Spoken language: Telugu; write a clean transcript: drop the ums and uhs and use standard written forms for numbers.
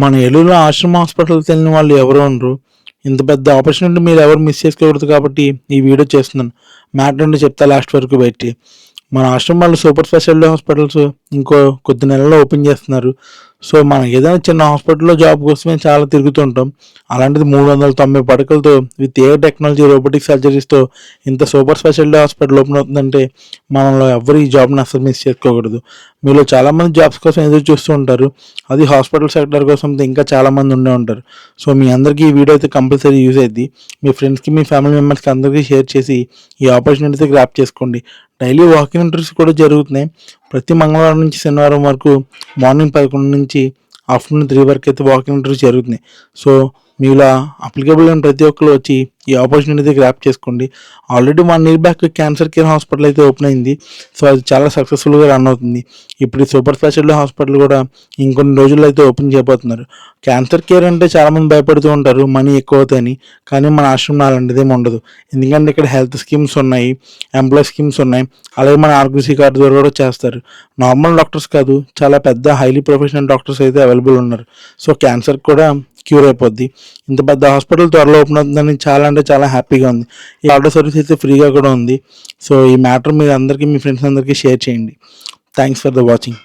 మన ఏలూరులో ఆశ్రమ హాస్పిటల్కి వెళ్ళిన వాళ్ళు ఎవరు ఉండరు. ఇంత పెద్ద ఆపర్చునిటీ మీరు ఎవరు మిస్ చేసుకోకూడదు కాబట్టి ఈ వీడియో చేస్తున్నాను. మ్యాటర్ నుండి చెప్తా లాస్ట్ వరకు పెట్టి. మన ఆశ్రమం వాళ్ళు సూపర్ స్పెషాలిటీ హాస్పిటల్స్ ఇంకో కొద్ది నెలల్లో ఓపెన్ చేస్తున్నారు. సో మనం ఏదైనా చిన్న హాస్పిటల్లో జాబ్ కోసమే చాలా తిరుగుతుంటాం. అలాంటిది 390 పడకలతో విత్ ఏ టెక్నాలజీ రోబోటిక్ సర్జరీస్తో ఇంత సూపర్ స్పెషాలిటీ హాస్పిటల్ ఓపెన్ అవుతుందంటే మనలో ఎవరు ఈ జాబ్ని అసలు మిస్ చేసుకోకూడదు. మీలో చాలామంది జాబ్స్ కోసం ఎదురు చూస్తూ ఉంటారు. అది హాస్పిటల్ సెక్టర్ కోసం ఇంకా చాలామంది ఉండే ఉంటారు. సో మీ అందరికీ ఈ వీడియో అయితే కంపల్సరీ యూజ్ అయ్యింది. మీ ఫ్రెండ్స్కి, మీ ఫ్యామిలీ మెంబర్స్కి అందరికీ షేర్ చేసి ఈ ఆపర్చునిటీ గ్రాప్ చేసుకోండి. డైలీ వాకింగ్ ఇంటర్వ్యూస్ కూడా జరుగుతున్నాయి. ప్రతి మంగళవారం నుంచి శనివారం వరకు మార్నింగ్ 11 నుంచి ఆఫ్టర్నూన్ 3 వరకు అయితే వాకింగ్ ఇంటర్వ్యూస్ జరుగుతున్నాయి. సో మీలా అప్లికేబుల్ అయిన ప్రతి ఒక్కరు వచ్చి ఈ ఆపర్చునిటీ గ్రాప్ చేసుకోండి. Already 1 year back cancer care hospital అయితే ఓపెన్ అయింది. సో అది చాలా సక్సెస్ఫుల్గా రన్ అవుతుంది. ఇప్పుడు ఈ సూపర్ స్పెషాలిటీ హాస్పిటల్ కూడా ఇంకొన్ని రోజుల్లో అయితే ఓపెన్ చేయబోతున్నారు. క్యాన్సర్ కేర్ అంటే చాలామంది భయపడుతూ ఉంటారు మనీ ఎక్కువ అవుతాయని. కానీ మన ఆశ్రమం అలాంటిది ఏమి ఉండదు. ఎందుకంటే ఇక్కడ హెల్త్ స్కీమ్స్ ఉన్నాయి, ఎంప్లాయీ స్కీమ్స్ ఉన్నాయి. అలాగే మన ఆరోగ్యశ్రీ కార్డు ద్వారా కూడా చేస్తారు. నార్మల్ డాక్టర్స్ కాదు, చాలా పెద్ద హైలీ ప్రొఫెషనల్ డాక్టర్స్ అయితే అవైలబుల్ ఉన్నారు. సో క్యాన్సర్ కూడా క్యూర్ అయిపోద్ది. ఇంత పెద్ద హాస్పిటల్ త్వరలో ఓపెన్ అవుతుందని చాలా అంటే చాలా హ్యాపీగా ఉంది. ఈ ఆటో సర్వీస్ అయితే ఫ్రీగా కూడా ఉంది. సో ఈ మ్యాటర్ మీరు అందరికీ, మీ ఫ్రెండ్స్ అందరికీ షేర్ చేయండి. Thanks for the watching.